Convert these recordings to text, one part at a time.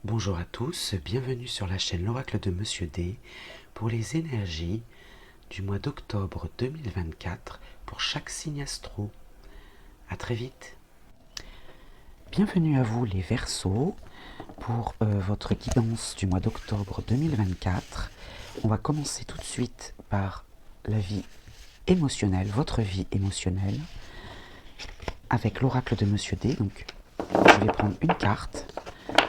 Bonjour à tous, bienvenue sur la chaîne L'Oracle de Monsieur D pour les énergies du mois d'octobre 2024 pour chaque signe astro. A très vite. Bienvenue à vous les Verseaux pour votre guidance du mois d'octobre 2024. On va commencer tout de suite par la vie émotionnelle, votre vie émotionnelle, avec l'Oracle de Monsieur D. Donc, je vais prendre une carte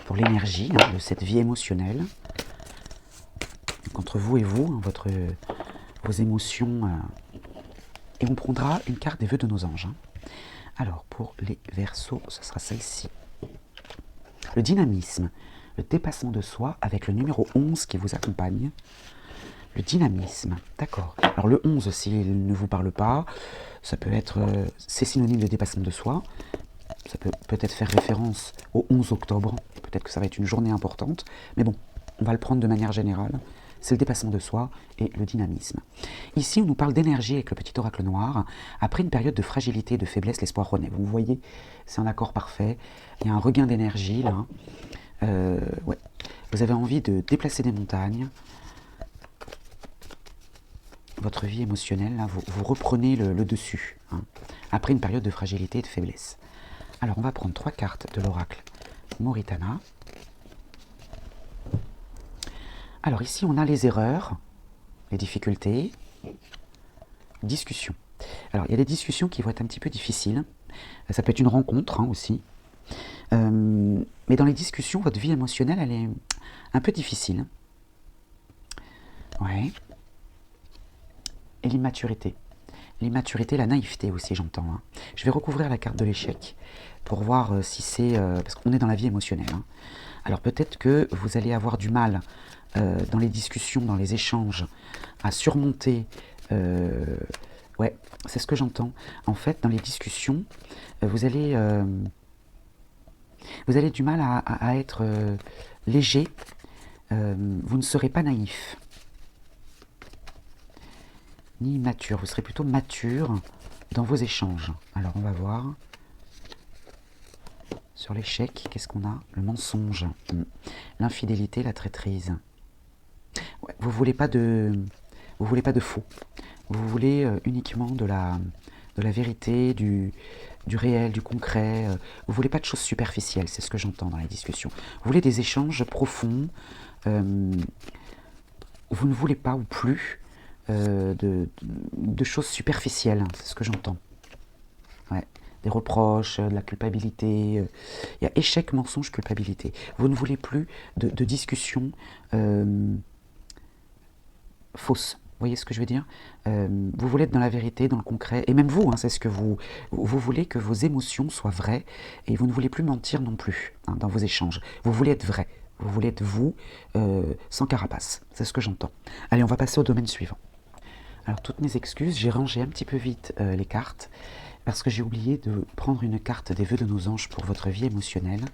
pour l'énergie de cette vie émotionnelle. Donc, entre vous et vous, vos émotions. Et on prendra une carte des vœux de nos anges. Alors, pour les Verseaux, ce sera celle-ci. Le dynamisme, le dépassement de soi avec le numéro 11 qui vous accompagne. Le dynamisme, d'accord. Alors le 11, s'il ne vous parle pas, ça peut être, c'est synonyme de dépassement de soi. Ça peut peut-être faire référence au 11 octobre. Peut-être que ça va être une journée importante. Mais bon, on va le prendre de manière générale. C'est le dépassement de soi et le dynamisme. Ici, on nous parle d'énergie avec le petit oracle noir. Après une période de fragilité et de faiblesse, l'espoir renaît. Vous voyez, c'est un accord parfait. Il y a un regain d'énergie là. Ouais. Vous avez envie de déplacer des montagnes. Votre vie émotionnelle, là, vous reprenez le dessus. Après une période de fragilité et de faiblesse. Alors, on va prendre 3 cartes de l'oracle Moritana. Alors ici, on a les erreurs, les difficultés, discussions. Alors, il y a des discussions qui vont être un petit peu difficiles. Ça peut être une rencontre aussi. Mais dans les discussions, votre vie émotionnelle, elle est un peu difficile. Ouais. Et l'immaturité. L'immaturité, la naïveté aussi, j'entends. Je vais recouvrir la carte de l'échec pour voir si c'est... parce qu'on est dans la vie émotionnelle. Alors peut-être que vous allez avoir du mal dans les discussions, dans les échanges, à surmonter... ouais, c'est ce que j'entends. En fait, dans les discussions, vous allez du mal à être léger. Vous ne serez pas naïf. Ni immature. Vous serez plutôt mature dans vos échanges. Alors, on va voir. Sur l'échec, qu'est-ce qu'on a? Le mensonge. L'infidélité, la traîtrise. Ouais, vous voulez pas de faux. Vous voulez uniquement de la vérité, du réel, du concret. Vous voulez pas de choses superficielles, c'est ce que j'entends dans les discussions. Vous voulez des échanges profonds. Vous ne voulez pas ou plus de choses superficielles, c'est ce que j'entends. Ouais. Des reproches, de la culpabilité. Il y a échec, mensonge, culpabilité. Vous ne voulez plus de discussions fausses. Vous voyez ce que je veux dire? Vous voulez être dans la vérité, dans le concret. Et même vous, c'est ce que vous voulez que vos émotions soient vraies. Et vous ne voulez plus mentir non plus dans vos échanges. Vous voulez être vrai. Vous voulez être vous, sans carapace. C'est ce que j'entends. Allez, on va passer au domaine suivant. Alors, toutes mes excuses, j'ai rangé un petit peu vite les cartes parce que j'ai oublié de prendre une carte des vœux de nos anges pour votre vie émotionnelle.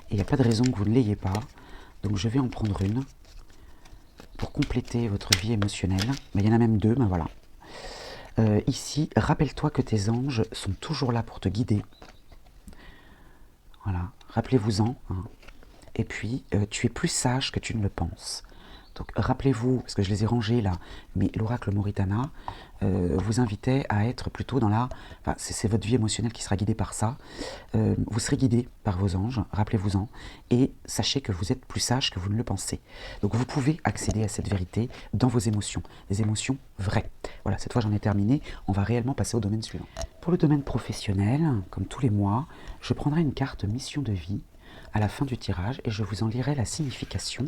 Et il n'y a pas de raison que vous ne l'ayez pas. Donc, je vais en prendre une pour compléter votre vie émotionnelle. Mais il y en a même 2, ben voilà. Ici, rappelle-toi que tes anges sont toujours là pour te guider. Voilà, rappelez-vous-en. Et puis, tu es plus sage que tu ne le penses. Donc, rappelez-vous, parce que je les ai rangés là, mais l'oracle Moritana vous invitait à être plutôt dans la... Enfin, c'est votre vie émotionnelle qui sera guidée par ça. Vous serez guidé par vos anges, rappelez-vous-en, et sachez que vous êtes plus sage que vous ne le pensez. Donc, vous pouvez accéder à cette vérité dans vos émotions, des émotions vraies. Voilà, cette fois j'en ai terminé, on va réellement passer au domaine suivant. Pour le domaine professionnel, comme tous les mois, je prendrai une carte mission de vie à la fin du tirage et je vous en lirai la signification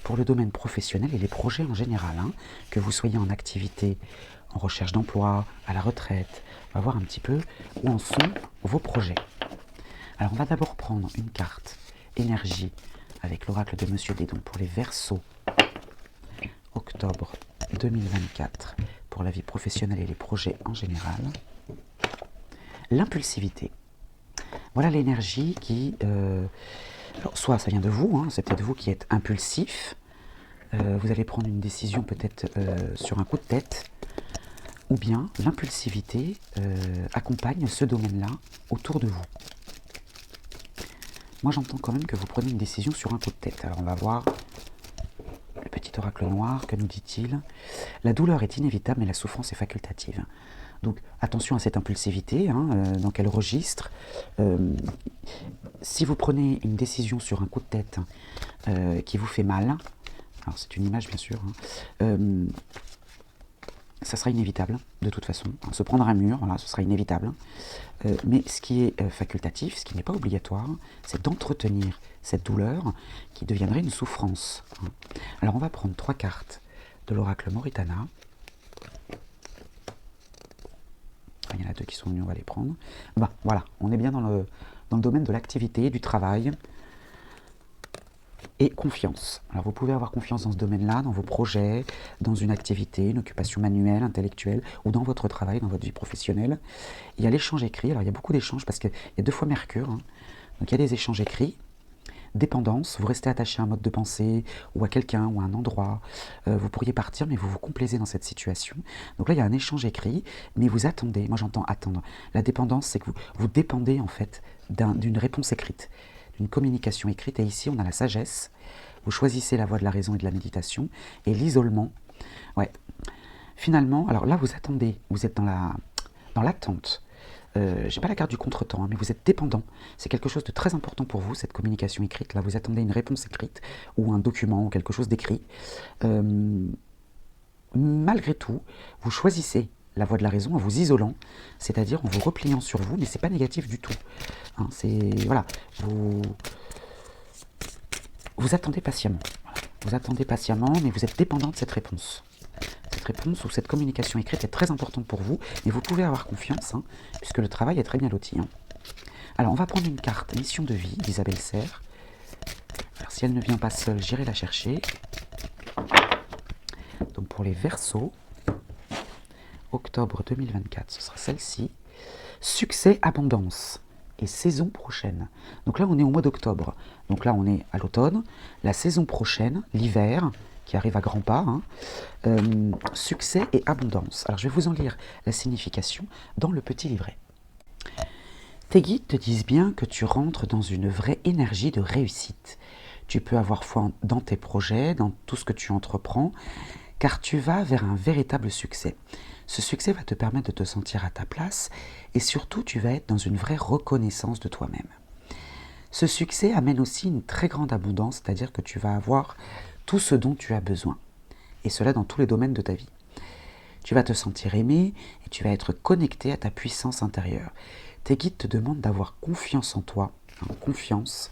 pour le domaine professionnel et les projets en général, que vous soyez en activité, en recherche d'emploi, à la retraite. On va voir un petit peu où en sont vos projets. Alors on va d'abord prendre une carte énergie avec l'oracle de Monsieur D, donc pour les Verseaux, octobre 2024, pour la vie professionnelle et les projets en général. L'impulsivité. Voilà l'énergie qui... alors, soit ça vient de vous, c'est peut-être vous qui êtes impulsif, vous allez prendre une décision peut-être sur un coup de tête, ou bien l'impulsivité accompagne ce domaine-là autour de vous. moi j'entends quand même que vous prenez une décision sur un coup de tête. Alors on va voir le petit oracle noir, que nous dit-il? La douleur est inévitable, mais la souffrance est facultative. Donc attention à cette impulsivité, dans quel registre. Si vous prenez une décision sur un coup de tête qui vous fait mal, alors c'est une image bien sûr, ça sera inévitable de toute façon. Se prendre un mur, voilà, ce sera inévitable. Mais ce qui est facultatif, ce qui n'est pas obligatoire, c'est d'entretenir cette douleur qui deviendrait une souffrance. Alors on va prendre 3 cartes de l'oracle Moritana. Il y en a 2 qui sont venus, on va les prendre. Voilà, on est bien dans le domaine de l'activité, du travail et confiance. Alors vous pouvez avoir confiance dans ce domaine-là, dans vos projets, dans une activité, une occupation manuelle, intellectuelle, ou dans votre travail, dans votre vie professionnelle. Il y a l'échange écrit, alors il y a beaucoup d'échanges parce qu'il y a 2 fois Mercure, donc il y a des échanges écrits. Dépendance, vous restez attaché à un mode de pensée, ou à quelqu'un, ou à un endroit. Vous pourriez partir, mais vous vous complaisez dans cette situation. Donc là, il y a un échange écrit, mais vous attendez. Moi, j'entends attendre. La dépendance, c'est que vous dépendez, en fait, d'une réponse écrite, d'une communication écrite. Et ici, on a la sagesse. Vous choisissez la voie de la raison et de la méditation. Et l'isolement, ouais. Finalement, alors là, vous attendez. Vous êtes dans l'attente. J'ai pas la carte du contretemps, mais vous êtes dépendant. C'est quelque chose de très important pour vous, cette communication écrite. Là, vous attendez une réponse écrite, ou un document, ou quelque chose d'écrit. Malgré tout, vous choisissez la voie de la raison en vous isolant, c'est-à-dire en vous repliant sur vous, mais c'est pas négatif du tout. Voilà, vous attendez patiemment. Voilà. Vous attendez patiemment, mais vous êtes dépendant de cette réponse. Cette réponse ou cette communication écrite est très importante pour vous, mais vous pouvez avoir confiance, puisque le travail est très bien loti. Alors, on va prendre une carte mission de vie d'Isabelle Serre. Alors, si elle ne vient pas seule, j'irai la chercher. Donc, pour les Verseaux, octobre 2024, ce sera celle-ci. Succès, abondance et saison prochaine. Donc là, on est au mois d'octobre. Donc là, on est à l'automne. La saison prochaine, l'hiver, qui arrive à grands pas, succès et abondance. Alors je vais vous en lire la signification dans le petit livret. Tes guides te disent bien que tu rentres dans une vraie énergie de réussite. Tu peux avoir foi dans tes projets, dans tout ce que tu entreprends, car tu vas vers un véritable succès. Ce succès va te permettre de te sentir à ta place et surtout tu vas être dans une vraie reconnaissance de toi-même. Ce succès amène aussi une très grande abondance, c'est-à-dire que tu vas avoir tout ce dont tu as besoin, et cela dans tous les domaines de ta vie. Tu vas te sentir aimé et tu vas être connecté à ta puissance intérieure. Tes guides te demandent d'avoir confiance en toi, confiance,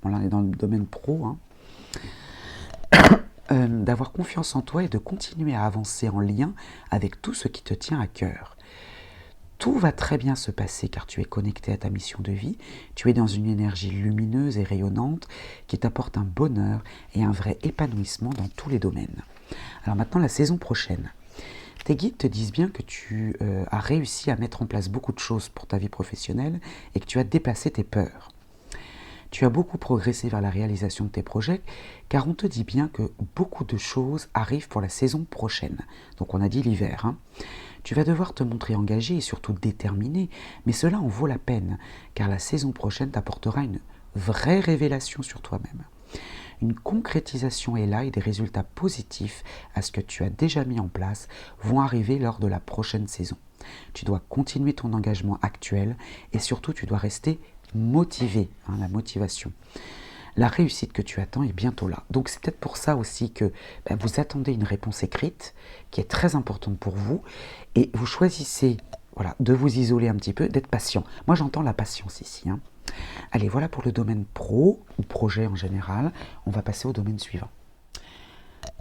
bon là on est dans le domaine pro, d'avoir confiance en toi et de continuer à avancer en lien avec tout ce qui te tient à cœur. Tout va très bien se passer car tu es connecté à ta mission de vie, tu es dans une énergie lumineuse et rayonnante qui t'apporte un bonheur et un vrai épanouissement dans tous les domaines. Alors maintenant, la saison prochaine. Tes guides te disent bien que tu as réussi à mettre en place beaucoup de choses pour ta vie professionnelle et que tu as dépassé tes peurs. Tu as beaucoup progressé vers la réalisation de tes projets car on te dit bien que beaucoup de choses arrivent pour la saison prochaine. Donc on a dit l'hiver. Tu vas devoir te montrer engagé et surtout déterminé, mais cela en vaut la peine, car la saison prochaine t'apportera une vraie révélation sur toi-même. Une concrétisation est là et des résultats positifs à ce que tu as déjà mis en place vont arriver lors de la prochaine saison. Tu dois continuer ton engagement actuel et surtout tu dois rester motivé, la motivation. La réussite que tu attends est bientôt là. Donc c'est peut-être pour ça aussi que vous attendez une réponse écrite qui est très importante pour vous et vous choisissez de vous isoler un petit peu, d'être patient. Moi j'entends la patience ici. Allez, voilà pour le domaine pro ou projet en général. On va passer au domaine suivant.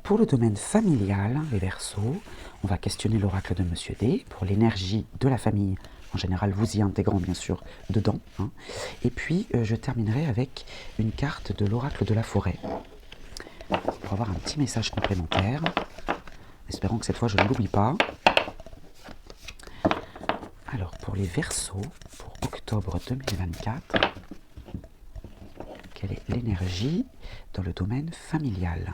Pour le domaine familial, les Verseaux, on va questionner l'oracle de Monsieur D pour l'énergie de la famille. En général, vous y intégrant bien sûr dedans. Et puis, je terminerai avec une carte de l'oracle de la forêt. Pour avoir un petit message complémentaire. Espérons que cette fois, je ne l'oublie pas. Alors, pour les Verseaux, pour octobre 2024, quelle est l'énergie dans le domaine familial?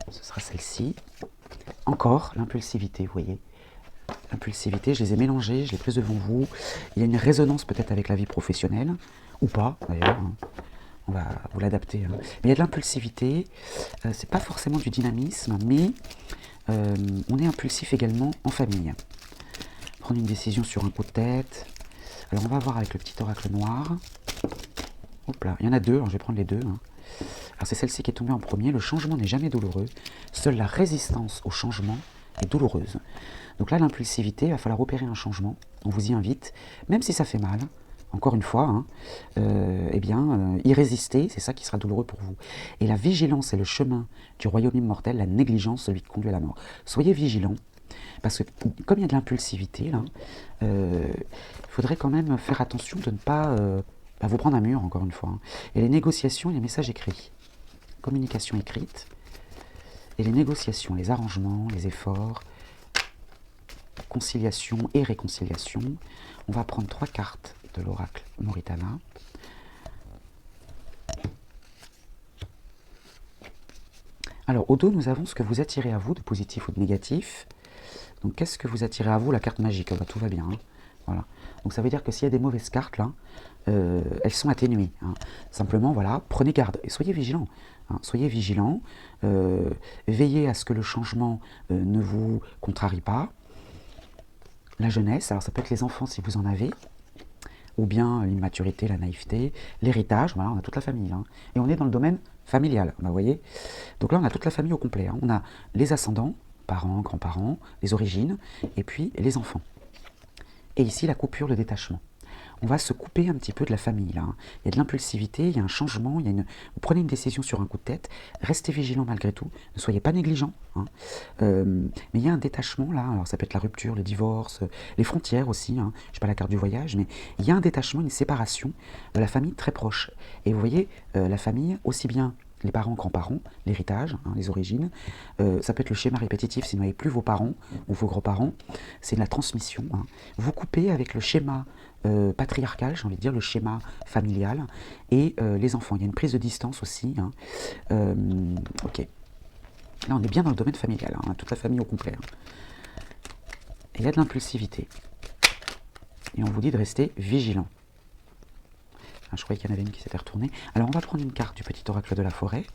Ce sera celle-ci. Encore l'impulsivité, vous voyez. Impulsivité, je les ai mélangées, je les ai prises devant vous. Il y a une résonance peut-être avec la vie professionnelle, ou pas d'ailleurs, hein. On va vous l'adapter. Hein. Mais il y a de l'impulsivité, c'est pas forcément du dynamisme, mais on est impulsif également en famille. Prendre une décision sur un coup de tête. Alors on va voir avec le petit oracle noir. Hop là, il y en a deux, alors je vais prendre les deux. Hein. Alors c'est celle-ci qui est tombée en premier. Le changement n'est jamais douloureux. Seule la résistance au changement est douloureuse. Donc là, l'impulsivité, il va falloir opérer un changement. On vous y invite, même si ça fait mal. Encore une fois, hein, y résister, c'est ça qui sera douloureux pour vous. Et la vigilance est le chemin du royaume immortel, la négligence, celui qui conduit à la mort. Soyez vigilants, parce que comme il y a de l'impulsivité, là, faudrait quand même faire attention de ne pas vous prendre un mur, encore une fois. Hein. Et les négociations, et les messages écrits, communication écrite, et les négociations, les arrangements, les efforts, conciliation et réconciliation. On va prendre 3 cartes de l'oracle Moritana. Alors, au dos, nous avons ce que vous attirez à vous, de positif ou de négatif. Donc, qu'est-ce que vous attirez à vous? La carte magique, bah, tout va bien. Hein. Voilà. Donc, ça veut dire que s'il y a des mauvaises cartes, là, elles sont atténuées. Hein. Simplement, voilà, prenez garde et soyez vigilants. Hein. Soyez vigilants. Veillez à ce que le changement ne vous contrarie pas. La jeunesse, alors ça peut être les enfants si vous en avez, ou bien l'immaturité, la naïveté, l'héritage, voilà, on a toute la famille. Hein. Et on est dans le domaine familial, vous voyez. Donc là, on a toute la famille au complet. Hein. On a les ascendants, parents, grands-parents, les origines, et puis les enfants. Et ici, la coupure, le détachement. On va se couper un petit peu de la famille. Là, hein. Il y a de l'impulsivité, il y a un changement, vous prenez une décision sur un coup de tête, restez vigilant malgré tout, ne soyez pas négligents. Hein. Mais il y a un détachement là, alors ça peut être la rupture, le divorce, les frontières aussi, hein. Je n'ai pas la carte du voyage, mais il y a un détachement, une séparation de la famille très proche. Et vous voyez, la famille, aussi bien les parents, grands-parents, l'héritage, hein, les origines, ça peut être le schéma répétitif, si vous n'avez plus vos parents ou vos grands-parents, c'est de la transmission. Hein. Vous coupez avec le schéma patriarcal, j'ai envie de dire, le schéma familial, et les enfants. Il y a une prise de distance aussi. Hein. Ok. Là, on est bien dans le domaine familial, hein, on a toute la famille au complet. Hein. Et il y a de l'impulsivité. Et on vous dit de rester vigilant. Je croyais qu'il y en avait une qui s'était retournée. Alors, on va prendre une carte du petit oracle de la forêt.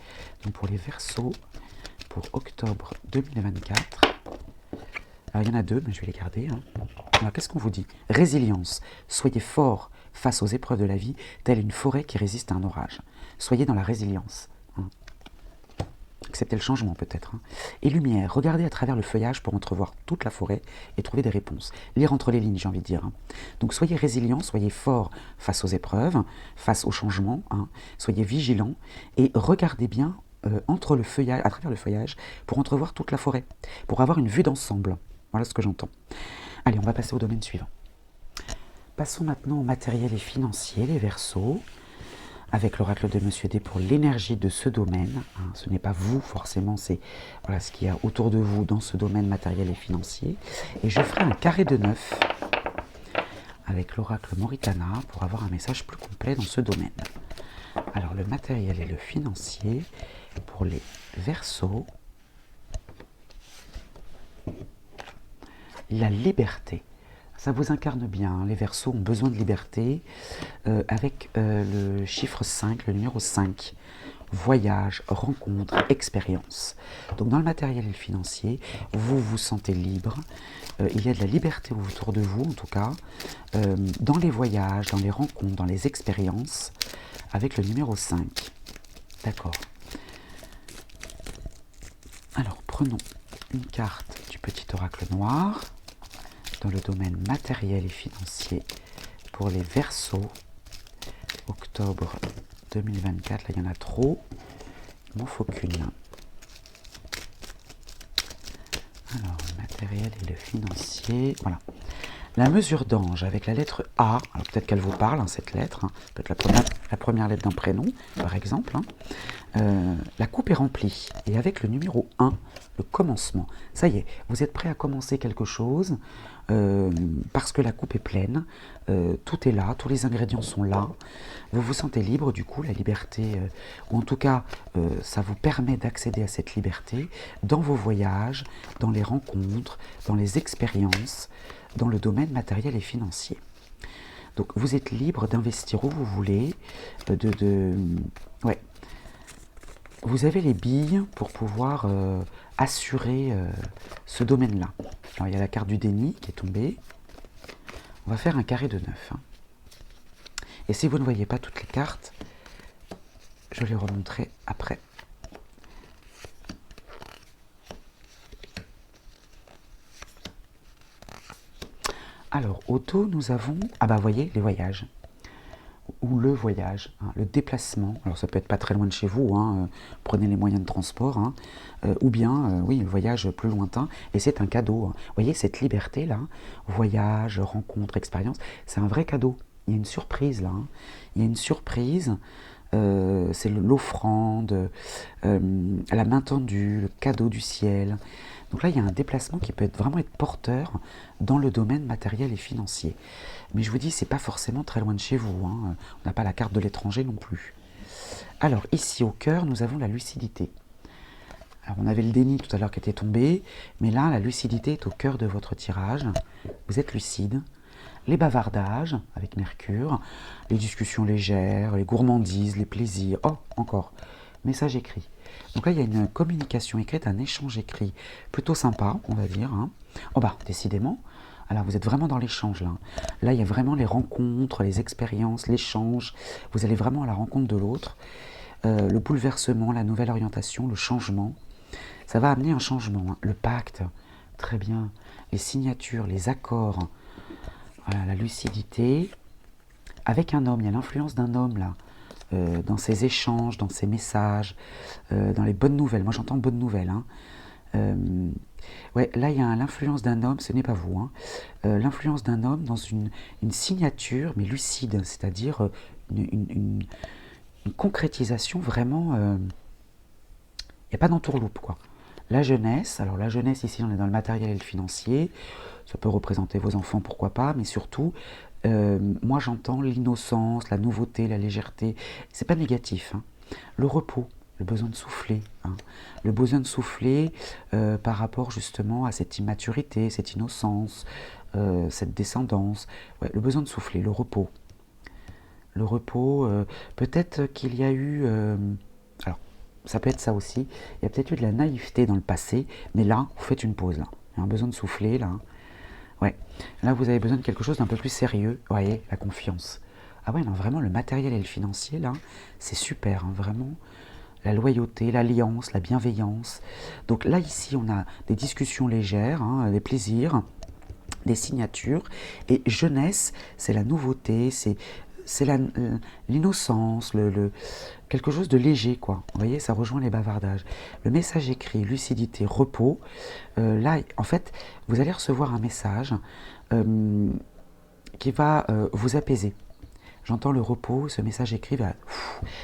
Donc, pour les Verseaux, pour octobre 2024. Alors, il y en a deux, mais je vais les garder. Hein. Alors, qu'est-ce qu'on vous dit? Résilience. Soyez fort face aux épreuves de la vie, telle une forêt qui résiste à un orage. Soyez dans la résilience. Hein. Acceptez le changement, peut-être. Hein. Et lumière. Regardez à travers le feuillage pour entrevoir toute la forêt et trouver des réponses. Lire entre les lignes, j'ai envie de dire. Hein. Donc, soyez résilients, soyez forts face aux épreuves, face au changement. Hein. Soyez vigilants et regardez bien entre le feuillage, à travers le feuillage pour entrevoir toute la forêt, pour avoir une vue d'ensemble. Voilà ce que j'entends. Allez, on va passer au domaine suivant. Passons maintenant au matériel et financier, les Verseaux, avec l'oracle de Monsieur D pour l'énergie de ce domaine. Hein, ce n'est pas vous forcément, c'est voilà, ce qu'il y a autour de vous dans ce domaine matériel et financier. Et je ferai un carré de 9 avec l'oracle Moritana pour avoir un message plus complet dans ce domaine. Alors le matériel et le financier pour les Verseaux. La liberté. Ça vous incarne bien, hein. Les Verseaux ont besoin de liberté avec le chiffre 5, le numéro 5. Voyage, rencontre, expérience. Donc dans le matériel et le financier, vous vous sentez libre. Il y a de la liberté autour de vous, en tout cas. Dans les voyages, dans les rencontres, dans les expériences, avec le numéro 5. D'accord. Alors prenons une carte du petit oracle noir dans le domaine matériel et financier pour les Verseaux, octobre 2024. Là, il y en a trop. Il m'en faut qu'une. Alors, le matériel et le financier. Voilà. La mesure d'ange avec la lettre A, alors peut-être qu'elle vous parle, hein, cette lettre, hein, peut-être la première lettre d'un prénom, par exemple. Hein. La coupe est remplie, et avec le numéro 1, le commencement. Ça y est, vous êtes prêt à commencer quelque chose, parce que la coupe est pleine, tout est là, tous les ingrédients sont là, vous vous sentez libre du coup, la liberté, ou en tout cas, ça vous permet d'accéder à cette liberté dans vos voyages, dans les rencontres, dans les expériences, dans le domaine matériel et financier. Donc vous êtes libre d'investir où vous voulez, ouais. Vous avez les billes pour pouvoir assurer ce domaine-là. Alors il y a la carte du déni qui est tombée. On va faire un carré de 9. Hein. Et si vous ne voyez pas toutes les cartes, je les remontrerai après. Alors, au dos, nous avons, ah bah, vous voyez, les voyages. Ou le voyage, hein, le déplacement. Alors, ça peut être pas très loin de chez vous, hein, prenez les moyens de transport, hein, ou bien, oui, le voyage plus lointain, et c'est un cadeau. Hein. Vous voyez, cette liberté-là, voyage, rencontre, expérience, c'est un vrai cadeau. Il y a une surprise là. Hein. Il y a une surprise. C'est l'offrande, la main tendue, le cadeau du ciel. Donc là, il y a un déplacement qui peut vraiment être porteur dans le domaine matériel et financier. Mais je vous dis, c'est pas forcément très loin de chez vous. Hein. On n'a pas la carte de l'étranger non plus. Alors ici, au cœur, nous avons la lucidité. Alors on avait le déni tout à l'heure qui était tombé, mais là, la lucidité est au cœur de votre tirage. Vous êtes lucide. Les bavardages avec Mercure, les discussions légères, les gourmandises, les plaisirs. Oh, encore, message écrit. Donc là, il y a une communication écrite, un échange écrit plutôt sympa, on va dire. Hein. Oh bah, décidément. Alors, vous êtes vraiment dans l'échange, là. Là, il y a vraiment les rencontres, les expériences, l'échange. Vous allez vraiment à la rencontre de l'autre. Le bouleversement, la nouvelle orientation, le changement. Ça va amener un changement. Hein. Le pacte, très bien. Les signatures, les accords. Voilà, la lucidité. Avec un homme, il y a l'influence d'un homme, là. Dans ses échanges, dans ses messages, dans les bonnes nouvelles. Moi, j'entends bonnes nouvelles. Hein. Ouais, là, il y a l'influence d'un homme, ce n'est pas vous. Hein. L'influence d'un homme dans une signature, mais lucide, c'est-à-dire une concrétisation vraiment... Il n'y a pas d'entourloupe, quoi. La jeunesse, alors la jeunesse, ici, on est dans le matériel et le financier. Ça peut représenter vos enfants, pourquoi pas, mais surtout... moi j'entends l'innocence, la nouveauté, la légèreté, c'est pas négatif. Hein. Le repos, le besoin de souffler, hein. Le besoin de souffler par rapport justement à cette immaturité, cette innocence, cette descendance, ouais, le besoin de souffler, le repos. Le repos, peut-être qu'il y a eu, alors ça peut être ça aussi, il y a peut-être eu de la naïveté dans le passé, mais là, vous faites une pause, là. Il y a un besoin de souffler, là. Ouais, là vous avez besoin de quelque chose d'un peu plus sérieux, vous voyez, la confiance. Ah ouais, non, vraiment le matériel et le financier, là, c'est super, hein, vraiment. La loyauté, l'alliance, la bienveillance. Donc là, ici, on a des discussions légères, hein, des plaisirs, des signatures. Et jeunesse, c'est la nouveauté, c'est l'innocence, quelque chose de léger, quoi. Vous voyez, ça rejoint les bavardages. Le message écrit, lucidité, repos. Là, en fait, vous allez recevoir un message qui va vous apaiser. J'entends le repos, ce message écrit va...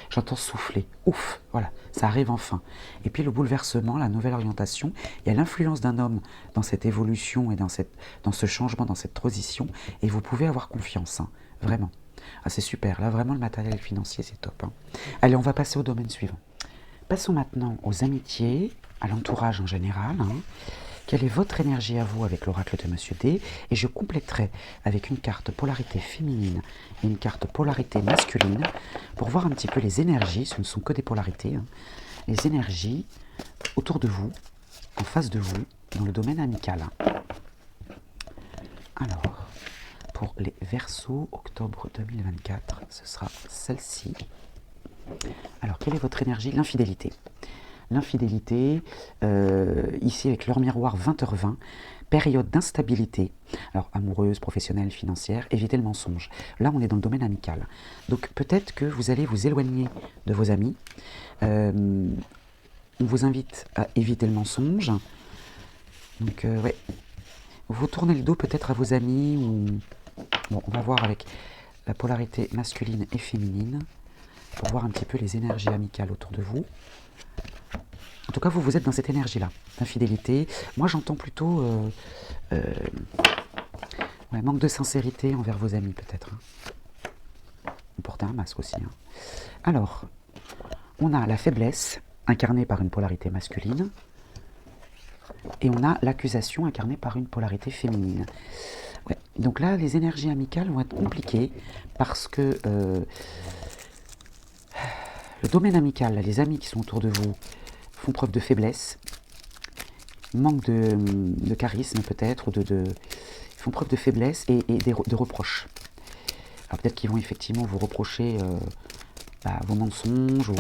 J'entends souffler. Ouf, voilà, ça arrive enfin. Et puis le bouleversement, la nouvelle orientation, il y a l'influence d'un homme dans cette évolution et dans ce changement, dans cette transition. Et vous pouvez avoir confiance, hein, vraiment. Ah, c'est super, là vraiment le matériel financier c'est top. Hein. Allez, on va passer au domaine suivant. Passons maintenant aux amitiés, à l'entourage en général. Hein. Quelle est votre énergie à vous avec l'oracle de Monsieur D? Et je compléterai avec une carte polarité féminine et une carte polarité masculine pour voir un petit peu les énergies, ce ne sont que des polarités, hein, les énergies autour de vous, en face de vous, dans le domaine amical. Alors, pour les Verseaux, octobre 2024, ce sera celle-ci. Alors, quelle est votre énergie? L'infidélité. L'infidélité, ici avec leur miroir 20h20, période d'instabilité, alors amoureuse, professionnelle, financière, évitez le mensonge. Là, on est dans le domaine amical. Donc peut-être que vous allez vous éloigner de vos amis. On vous invite à éviter le mensonge. Donc, ouais. Vous tournez le dos peut-être à vos amis ou... Bon, on va voir avec la polarité masculine et féminine pour voir un petit peu les énergies amicales autour de vous. En tout cas, vous, vous êtes dans cette énergie-là, d'infidélité. Moi, j'entends plutôt ouais, manque de sincérité envers vos amis, peut-être. Hein. Vous portez un masque aussi. Hein. Alors, on a la faiblesse, incarnée par une polarité masculine, et on a l'accusation, incarnée par une polarité féminine. Ouais. Donc là, les énergies amicales vont être compliquées, parce que le domaine amical, les amis qui sont autour de vous, font preuve de faiblesse, manque de charisme peut-être, ou ils font preuve de faiblesse et de reproches. Alors peut-être qu'ils vont effectivement vous reprocher vos mensonges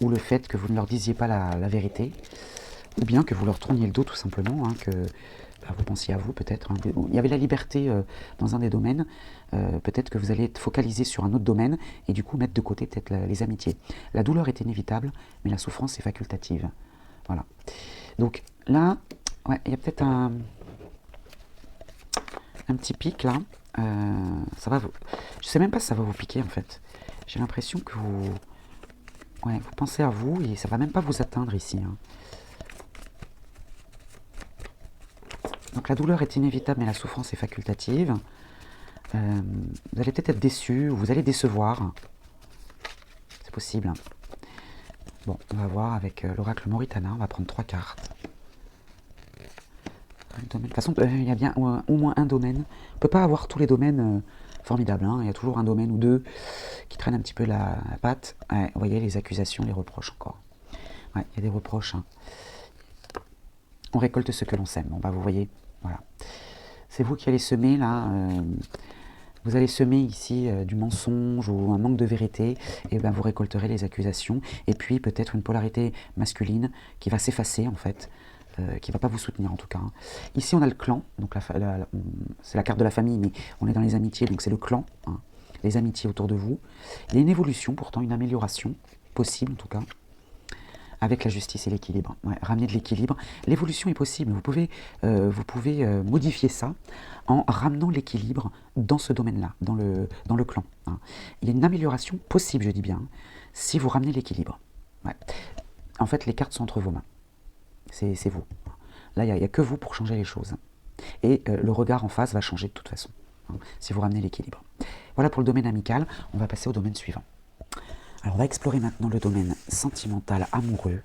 ou le fait que vous ne leur disiez pas la vérité, ou bien que vous leur tourniez le dos tout simplement, hein, que vous pensiez à vous peut-être. Hein. Il y avait la liberté dans un des domaines, peut-être que vous allez être focalisé sur un autre domaine et du coup mettre de côté peut-être les amitiés. La douleur est inévitable, mais la souffrance est facultative. Voilà. Donc là, ouais, il y a peut-être un petit pic là. Ça va vous... Je sais même pas si ça va vous piquer en fait. J'ai l'impression que vous pensez à vous et ça va même pas vous atteindre ici. Hein. Donc la douleur est inévitable mais la souffrance est facultative. Vous allez peut-être être déçu ou vous allez décevoir. C'est possible. Bon, on va voir avec l'oracle Moritana, on va prendre 3 cartes. De toute façon, il y a bien au moins un domaine. On ne peut pas avoir tous les domaines formidables. Hein. Il y a toujours un domaine ou deux qui traînent un petit peu la patte. Ouais, vous voyez, les accusations, les reproches encore. Ouais, il y a des reproches. Hein. On récolte ce que l'on sème. Bon, bah, vous voyez, voilà. C'est vous qui allez semer, là. Vous allez semer ici du mensonge ou un manque de vérité. Et ben, vous récolterez les accusations. Et puis, peut-être une polarité masculine qui va s'effacer, en fait. Qui ne va pas vous soutenir en tout cas. Hein. Ici on a le clan, donc c'est la carte de la famille, mais on est dans les amitiés, donc c'est le clan, hein, les amitiés autour de vous. Il y a une évolution pourtant, une amélioration possible en tout cas, avec la justice et l'équilibre. Ouais, ramener de l'équilibre. L'évolution est possible, vous pouvez modifier ça en ramenant l'équilibre dans ce domaine-là, dans le clan. Hein. Il y a une amélioration possible, je dis bien, si vous ramenez l'équilibre. Ouais. En fait, les cartes sont entre vos mains. C'est vous. Là, il n'y a que vous pour changer les choses. Et le regard en face va changer de toute façon, hein, si vous ramenez l'équilibre. Voilà pour le domaine amical. On va passer au domaine suivant. Alors, on va explorer maintenant le domaine sentimental, amoureux,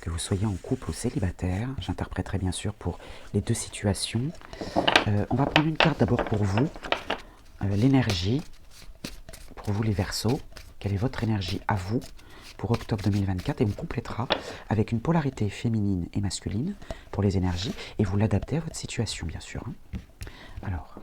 que vous soyez en couple ou célibataire. J'interpréterai bien sûr pour les deux situations. On va prendre une carte d'abord pour vous, l'énergie, pour vous les Verseaux. Quelle est votre énergie à vous pour octobre 2024 et on complétera avec une polarité féminine et masculine pour les énergies et vous l'adaptez à votre situation bien sûr. Alors,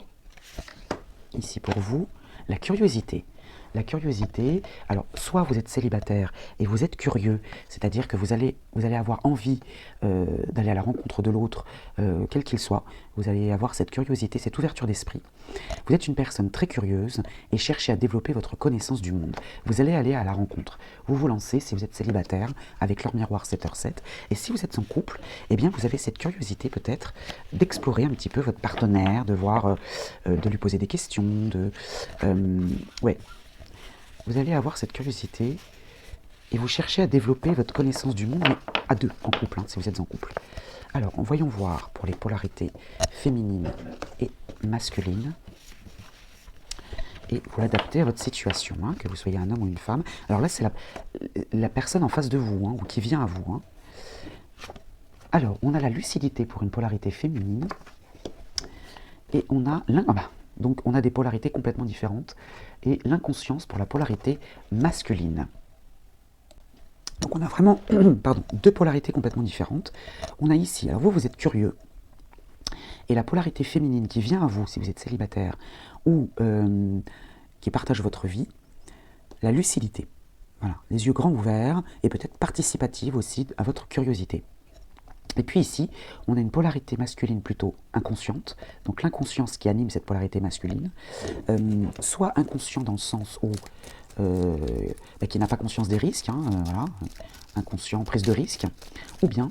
ici pour vous, la curiosité. La curiosité, alors soit vous êtes célibataire et vous êtes curieux, c'est-à-dire que vous allez avoir envie d'aller à la rencontre de l'autre, quel qu'il soit, vous allez avoir cette curiosité, cette ouverture d'esprit. Vous êtes une personne très curieuse et cherchez à développer votre connaissance du monde. Vous allez aller à la rencontre. Vous vous lancez, si vous êtes célibataire, avec leur miroir 7h7, et si vous êtes en couple, eh bien vous avez cette curiosité peut-être d'explorer un petit peu votre partenaire, de voir, de lui poser des questions, ouais. Vous allez avoir cette curiosité et vous cherchez à développer votre connaissance du monde, mais à deux, en couple, hein, si vous êtes en couple. Alors, voyons voir pour les polarités féminines et masculines. Et vous l'adaptez à votre situation, hein, que vous soyez un homme ou une femme. Alors là, c'est la personne en face de vous, hein, ou qui vient à vous. Hein. Alors, on a la lucidité pour une polarité féminine. Et on a donc on a des polarités complètement différentes et l'inconscience pour la polarité masculine. Donc on a vraiment deux polarités complètement différentes. On a ici, alors vous êtes curieux, et la polarité féminine qui vient à vous, si vous êtes célibataire, ou qui partage votre vie, la lucidité. Voilà, les yeux grands ouverts, et peut-être participative aussi à votre curiosité. Et puis ici, on a une polarité masculine plutôt inconsciente, donc l'inconscience qui anime cette polarité masculine, soit inconscient dans le sens où qui n'a pas conscience des risques, hein, voilà, inconscient, prise de risque, ou bien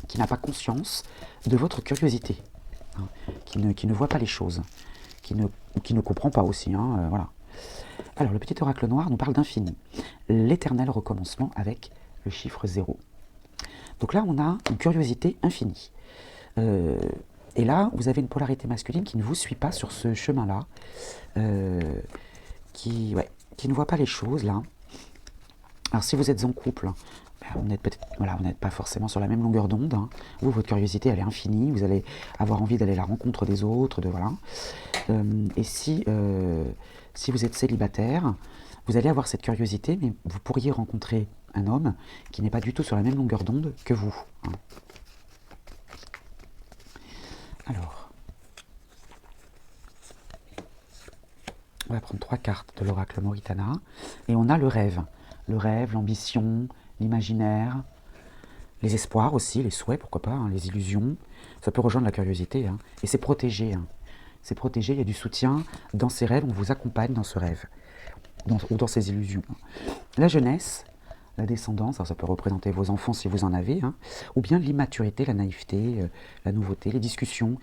qui n'a pas conscience de votre curiosité. hein, qui ne voit pas les choses, qui ne comprend pas aussi, hein, voilà. Alors, le petit oracle noir nous parle d'infini, l'éternel recommencement avec le chiffre 0. Donc là, on a une curiosité infinie. Et là, vous avez une polarité masculine qui ne vous suit pas sur ce chemin-là, qui ne voit pas les choses, là. Alors, si vous êtes en couple, vous n'êtes voilà, vous n'êtes pas forcément sur la même longueur d'onde. Hein. Vous, votre curiosité, elle est infinie. Vous allez avoir envie d'aller à la rencontre des autres, voilà. Et si vous êtes célibataire, vous allez avoir cette curiosité, mais vous pourriez rencontrer un homme qui n'est pas du tout sur la même longueur d'onde que vous. Hein. Alors, on va prendre 3 cartes de l'oracle Moritana, et on a le rêve, l'ambition, l'imaginaire, les espoirs aussi, les souhaits, pourquoi pas, hein, les illusions. Ça peut rejoindre la curiosité, hein. Et c'est protégé. Hein. C'est protégé, il y a du soutien dans ces rêves, on vous accompagne dans ce rêve, ou dans ces illusions. La jeunesse, la descendance, alors ça peut représenter vos enfants si vous en avez, hein, ou bien l'immaturité, la naïveté, la nouveauté, les discussions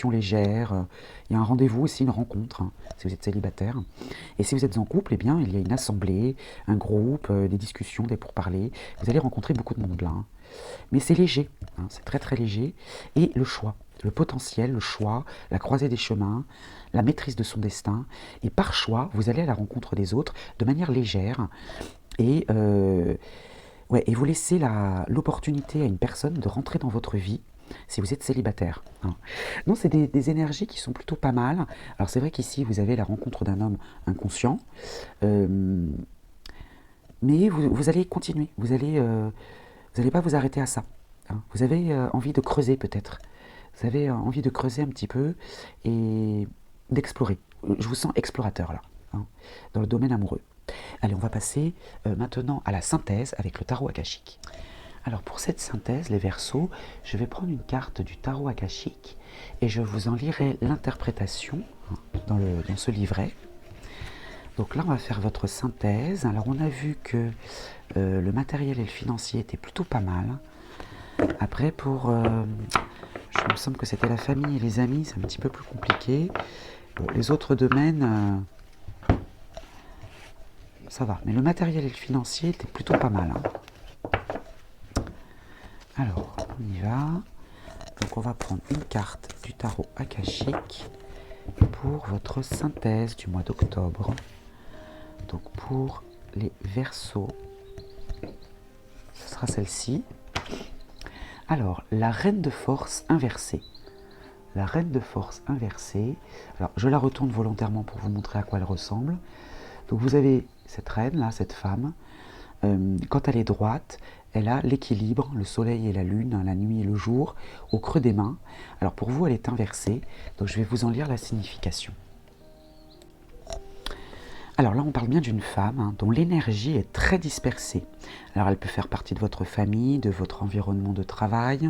légères. Il y a un rendez-vous aussi, une rencontre, hein, si vous êtes célibataire. Et si vous êtes en couple, eh bien, il y a une assemblée, un groupe, des discussions, des pourparlers. Vous allez rencontrer beaucoup de monde là. Hein. Mais c'est léger, hein, c'est très très léger. Et le choix, le potentiel, le choix, la croisée des chemins, la maîtrise de son destin. Et par choix, vous allez à la rencontre des autres de manière légère. Et vous laissez l'opportunité à une personne de rentrer dans votre vie si vous êtes célibataire. Hein. Non, c'est des énergies qui sont plutôt pas mal. Alors c'est vrai qu'ici, vous avez la rencontre d'un homme inconscient, mais vous allez continuer. Vous n'allez pas vous arrêter à ça. Hein. Vous avez envie de creuser peut-être. Vous avez envie de creuser un petit peu et d'explorer. Je vous sens explorateur là, hein, dans le domaine amoureux. Allez, on va passer maintenant à la synthèse avec le tarot akashique. Alors pour cette synthèse, les Verseaux, je vais prendre une carte du tarot akashique et je vous en lirai l'interprétation dans ce livret. Donc là, on va faire votre synthèse. Alors on a vu que le matériel et le financier étaient plutôt pas mal. Après, je me semble que c'était la famille et les amis, c'est un petit peu plus compliqué. Bon, les autres domaines... ça va, mais le matériel et le financier étaient plutôt pas mal. Hein. Alors, on y va. Donc on va prendre une carte du tarot akashique pour votre synthèse du mois d'octobre. Donc pour les Verseaux, ce sera celle-ci. Alors, la reine de force inversée. La reine de force inversée. Alors, je la retourne volontairement pour vous montrer à quoi elle ressemble. Donc vous avez cette reine-là, cette femme, quand elle est droite, elle a l'équilibre, le soleil et la lune, la nuit et le jour, au creux des mains. Alors pour vous, elle est inversée, donc je vais vous en lire la signification. Alors là, on parle bien d'une femme hein, dont l'énergie est très dispersée. Alors elle peut faire partie de votre famille, de votre environnement de travail.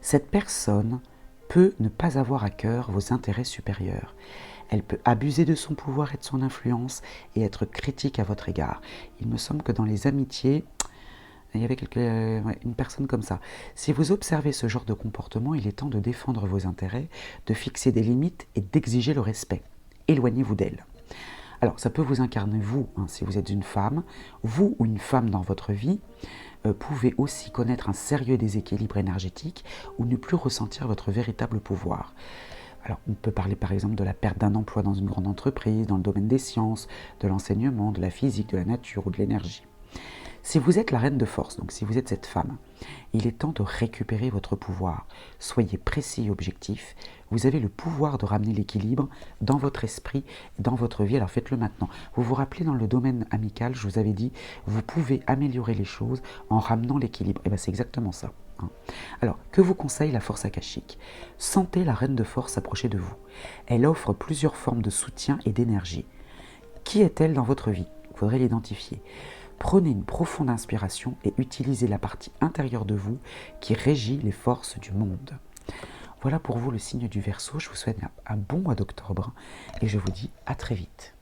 Cette personne peut ne pas avoir à cœur vos intérêts supérieurs. Elle peut abuser de son pouvoir et de son influence et être critique à votre égard. Il me semble que dans les amitiés, il y avait une personne comme ça. Si vous observez ce genre de comportement, il est temps de défendre vos intérêts, de fixer des limites et d'exiger le respect. Éloignez-vous d'elle. Alors, ça peut vous incarner vous, hein, si vous êtes une femme. Vous ou une femme dans votre vie pouvez aussi connaître un sérieux déséquilibre énergétique ou ne plus ressentir votre véritable pouvoir. Alors, on peut parler par exemple de la perte d'un emploi dans une grande entreprise, dans le domaine des sciences, de l'enseignement, de la physique, de la nature ou de l'énergie. Si vous êtes la reine de force, donc si vous êtes cette femme, il est temps de récupérer votre pouvoir. Soyez précis et objectif. Vous avez le pouvoir de ramener l'équilibre dans votre esprit, dans votre vie. Alors faites-le maintenant. Vous vous rappelez dans le domaine amical, je vous avais dit, vous pouvez améliorer les choses en ramenant l'équilibre. Et bien c'est exactement ça. Hein. Alors, que vous conseille la force akashique? Sentez la reine de force approcher de vous. Elle offre plusieurs formes de soutien et d'énergie. Qui est-elle dans votre vie? Il faudrait l'identifier. Prenez une profonde inspiration et utilisez la partie intérieure de vous qui régit les forces du monde. Voilà pour vous le signe du Verseau. Je vous souhaite un bon mois d'octobre et je vous dis à très vite.